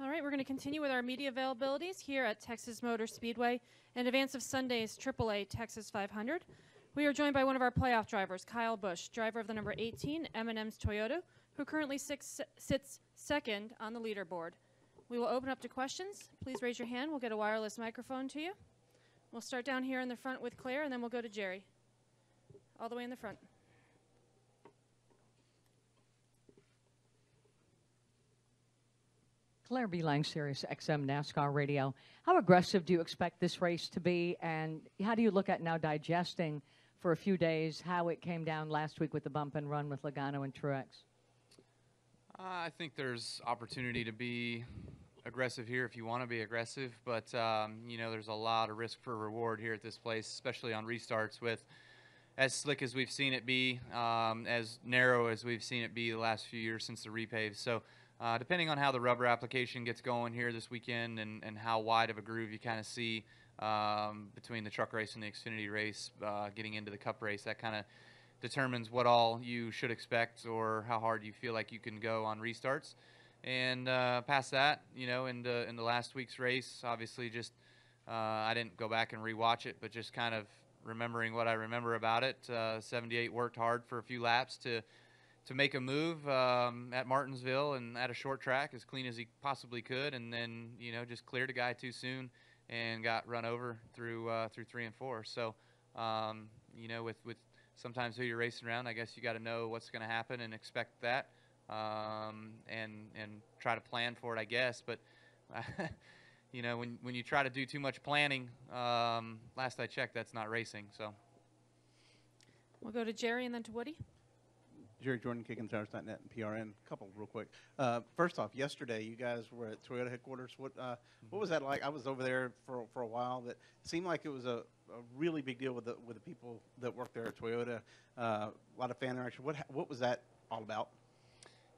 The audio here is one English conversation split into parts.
All right, we're going to continue with our media availabilities here at Texas Motor Speedway in advance of Sunday's AAA Texas 500. We are joined by one of our playoff drivers, Kyle Busch, driver of the number 18 M&M's Toyota, who currently sits second on the leaderboard. We will open up to questions. Please raise your hand. We'll get a wireless microphone to you. We'll start down here in the front with Claire, and then we'll go to Jerry. All the way in the front. Claire B. Lang, Sirius XM NASCAR Radio. How aggressive do you expect this race to be, and how do you look at now digesting for a few days how it came down last week with the bump and run with Logano and Truex? I think there's opportunity to be aggressive here if you want to be aggressive, but you know, there's a lot of risk for reward here at this place, especially on restarts with as slick as we've seen it be, as narrow as we've seen it be the last few years since the repave. So depending on how the rubber application gets going here this weekend and how wide of a groove you kind of see between the truck race and the Xfinity race getting into the Cup race, that kind of determines what all you should expect or how hard you feel like you can go on restarts. And past that, you know, in the last week's race, obviously just I didn't go back and rewatch it, but just kind of remembering what I remember about it. 78 worked hard for a few laps to make a move at Martinsville and at a short track as clean as he possibly could, and then, you know, just cleared a guy too soon and got run over through 3 and 4. So you know, with sometimes who you're racing around, I guess you got to know what's going to happen and expect that, and try to plan for it, I guess. But you know, when you try to do too much planning, last I checked, that's not racing. So we'll go to Jerry and then to Woody. Jerry Jordan, KickandTires.net and PRN. A couple real quick. First off, yesterday you guys were at Toyota headquarters. What was that like? I was over there for a while. That seemed like it was a really big deal with the people that work there at Toyota. A lot of fan interaction. What was that all about?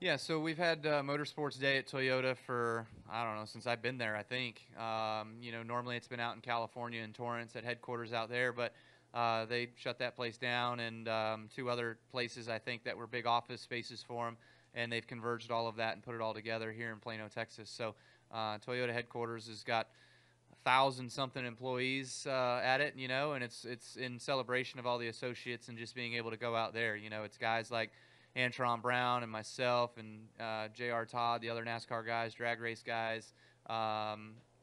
Yeah, so we've had Motorsports Day at Toyota for, I don't know, since I've been there, I think. You know, normally it's been out in California in Torrance at headquarters out there, but they shut that place down, and 2 other places, I think, that were big office spaces for them, and they've converged all of that and put it all together here in Plano, Texas. So Toyota headquarters has got 1,000-something employees at it, you know, and it's in celebration of all the associates and just being able to go out there. You know, it's guys like Antron Brown and myself and J.R. Todd, the other NASCAR guys, drag race guys,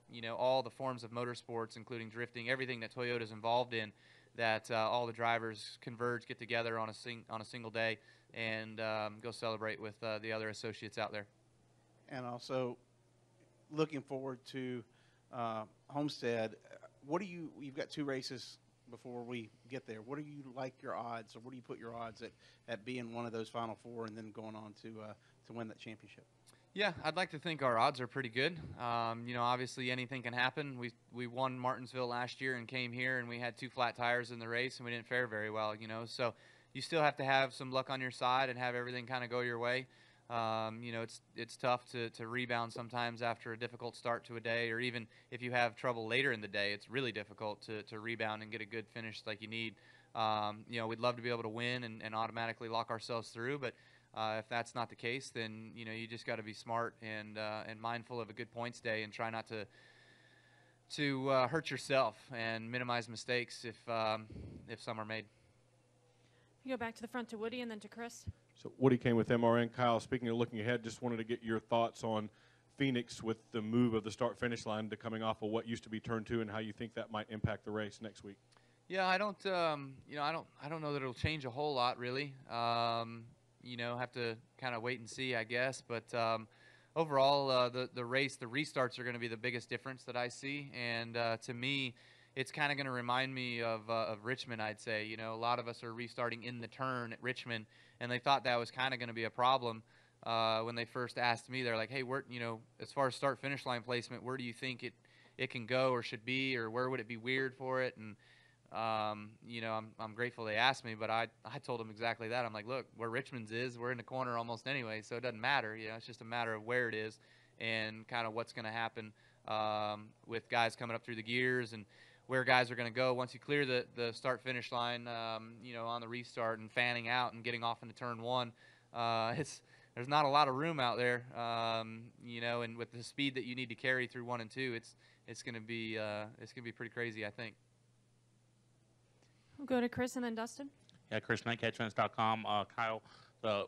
you know, all the forms of motorsports, including drifting, everything that Toyota's involved in, that all the drivers converge, get together on a single day, and go celebrate with the other associates out there. And also, looking forward to Homestead. You've got 2 races before we get there. What do you like your odds, or what do you put your odds at being one of those Final 4 and then going on to win that championship? Yeah, I'd like to think our odds are pretty good. You know, obviously anything can happen. We won Martinsville last year and came here, and we had 2 flat tires in the race, and we didn't fare very well, you know. So you still have to have some luck on your side and have everything kind of go your way. You know, it's tough to rebound sometimes after a difficult start to a day, or even if you have trouble later in the day, it's really difficult to rebound and get a good finish like you need. You know, we'd love to be able to win and automatically lock ourselves through, but if that's not the case, then, you know, you just got to be smart and mindful of a good points day and try not to hurt yourself and minimize mistakes if some are made. You go back to the front to Woody and then to Chris. So Woody came with MRN. Kyle, speaking of looking ahead, just wanted to get your thoughts on Phoenix with the move of the start-finish line to coming off of what used to be turn 2, and how you think that might impact the race next week. Yeah, I don't know that it'll change a whole lot really. You know, have to kind of wait and see, I guess. But overall, the race, the restarts are going to be the biggest difference that I see. And to me, it's kind of going to remind me of Richmond, I'd say. You know, a lot of us are restarting in the turn at Richmond, and they thought that was kind of going to be a problem when they first asked me. They're like, hey, you know, as far as start-finish line placement, where do you think it can go or should be, or where would it be weird for it? And you know, I'm grateful they asked me, but I told them exactly that. I'm like, look, where Richmond's is, we're in the corner almost anyway, so it doesn't matter. You know, it's just a matter of where it is and kind of what's going to happen with guys coming up through the gears and where guys are going to go once you clear the start-finish line, you know, on the restart and fanning out and getting off into turn 1. there's not a lot of room out there, you know, and with the speed that you need to carry through 1 and 2, it's going to be pretty crazy, I think. We'll go to Chris and then Dustin. Yeah, Chris, nightcatchfans.com. Kyle, the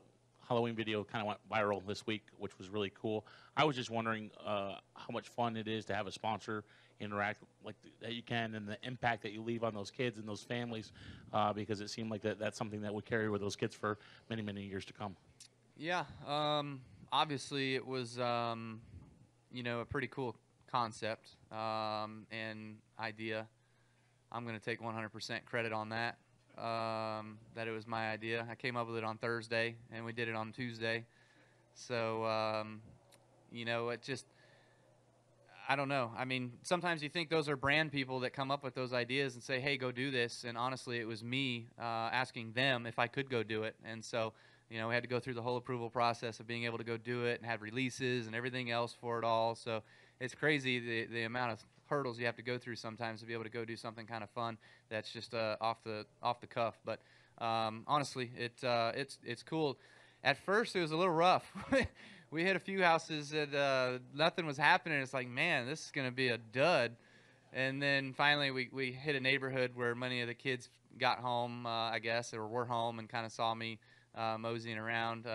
Halloween video kind of went viral this week, which was really cool. I was just wondering how much fun it is to have a sponsor interact like that you can, and the impact that you leave on those kids and those families, because it seemed like that's something that would carry with those kids for many, many years to come. Yeah, obviously it was, you know, a pretty cool concept and idea. I'm going to take 100% credit on that. That it was my idea. I came up with it on Thursday, and we did it on Tuesday. So, you know, it just, I don't know. I mean, sometimes you think those are brand people that come up with those ideas and say, hey, go do this. And honestly, it was me asking them if I could go do it. And so, you know, we had to go through the whole approval process of being able to go do it and have releases and everything else for it all. So it's crazy the amount of hurdles you have to go through sometimes to be able to go do something kind of fun that's just off the cuff. But honestly, it's cool. At first, it was a little rough. We hit a few houses that nothing was happening. It's like, man, this is going to be a dud. And then finally, we hit a neighborhood where many of the kids got home, I guess, or were home and kind of saw me moseying around.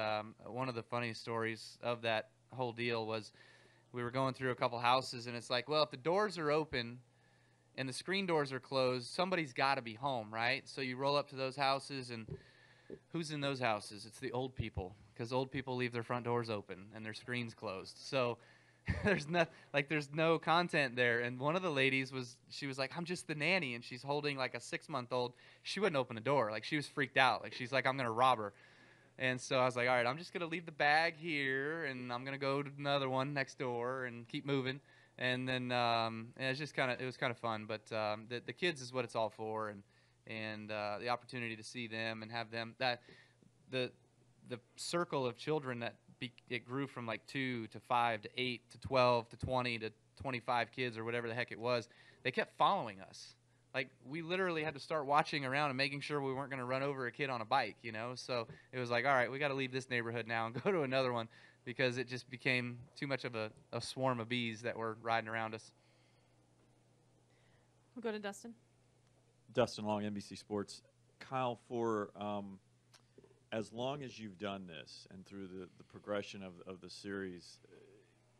One of the funniest stories of that whole deal was we were going through a couple houses, and it's like, well, if the doors are open and the screen doors are closed, somebody's got to be home, right? So you roll up to those houses, and who's in those houses? It's the old people, because old people leave their front doors open and their screens closed. So there's no content there. And one of the ladies was like, I'm just the nanny, and she's holding like a 6-month-old. She wouldn't open the door. Like, she was freaked out. Like, she's like, I'm going to rob her. And so I was like, all right, I'm just going to leave the bag here, and I'm going to go to another one next door and keep moving. And then it was kind of fun. But the kids is what it's all for, and the opportunity to see them and have them, that the circle of children that it grew from like 2 to 5 to 8 to 12 to 20 to 25 kids or whatever the heck it was. They kept following us. Like, we literally had to start watching around and making sure we weren't going to run over a kid on a bike, you know? So it was like, all right, we got to leave this neighborhood now and go to another one, because it just became too much of a swarm of bees that were riding around us. We'll go to Dustin. Dustin Long, NBC Sports. Kyle, for as long as you've done this and through the progression of the series,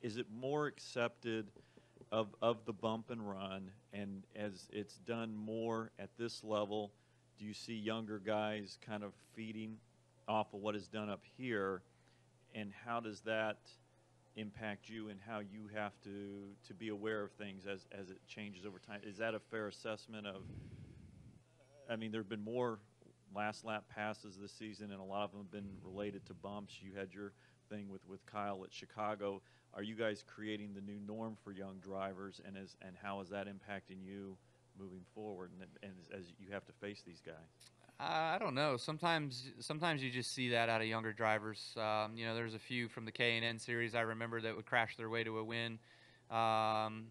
is it more accepted of the bump and run, and as it's done more at this level, do you see younger guys kind of feeding off of what is done up here, and how does that impact you and how you have to be aware of things as it changes over time? Is that a fair assessment of, I mean, there have been more last lap passes this season, and a lot of them have been related to bumps. You had your thing with Kyle at Chicago. Are you guys creating the new norm for young drivers, and how is that impacting you moving forward, and as you have to face these guys? I don't know. Sometimes you just see that out of younger drivers. You know, there's a few from the K&N series I remember that would crash their way to a win. Some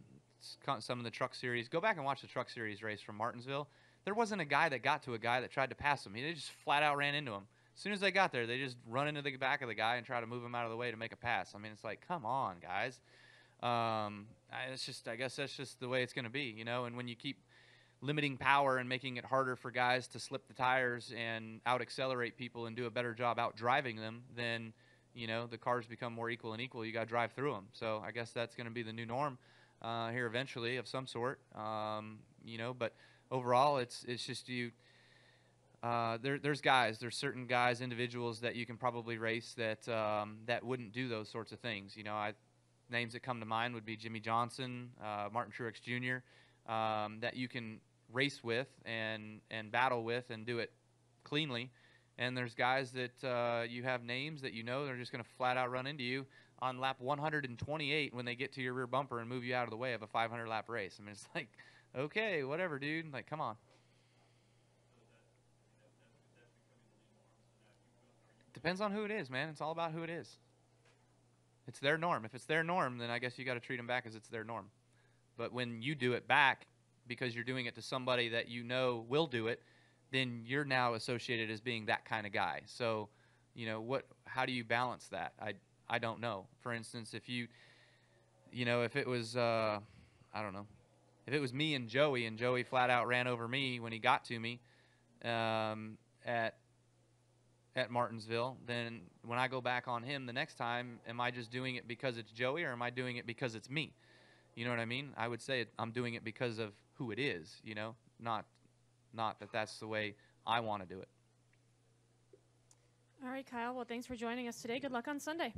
of the truck series. Go back and watch the truck series race from Martinsville. There wasn't a guy that got to a guy that tried to pass him. They just flat out ran into him. As soon as they got there, they just run into the back of the guy and try to move him out of the way to make a pass. I mean, it's like, come on, guys. I guess that's just the way it's going to be, you know. And when you keep limiting power and making it harder for guys to slip the tires and out-accelerate people and do a better job out-driving them, then, you know, the cars become more equal and equal. You got to drive through them. So I guess that's going to be the new norm here eventually of some sort, you know. But overall, it's just you. There's certain guys, individuals that you can probably race that wouldn't do those sorts of things. You know, names that come to mind would be Jimmy Johnson, Martin Truex Jr., that you can race with and battle with and do it cleanly. And there's guys that you have names that you know they're just going to flat out run into you on lap 128 when they get to your rear bumper and move you out of the way of a 500 lap race. I mean, it's like, okay, whatever, dude. Like, come on. Depends on who it is, man. It's all about who it is. It's their norm. If it's their norm, then I guess you got to treat them back as it's their norm. But when you do it back because you're doing it to somebody that you know will do it, then you're now associated as being that kind of guy. So, how do you balance that? I don't know. For instance, if if it was, I don't know, if it was me and Joey flat out ran over me when he got to me at Martinsville, then when I go back on him the next time, am I just doing it because it's Joey, or am I doing it because it's me? You know what I mean? I would say I'm doing it because of who it is, not that that's the way I want to do it. All right, Kyle. Well, thanks for joining us today. Good luck on Sunday.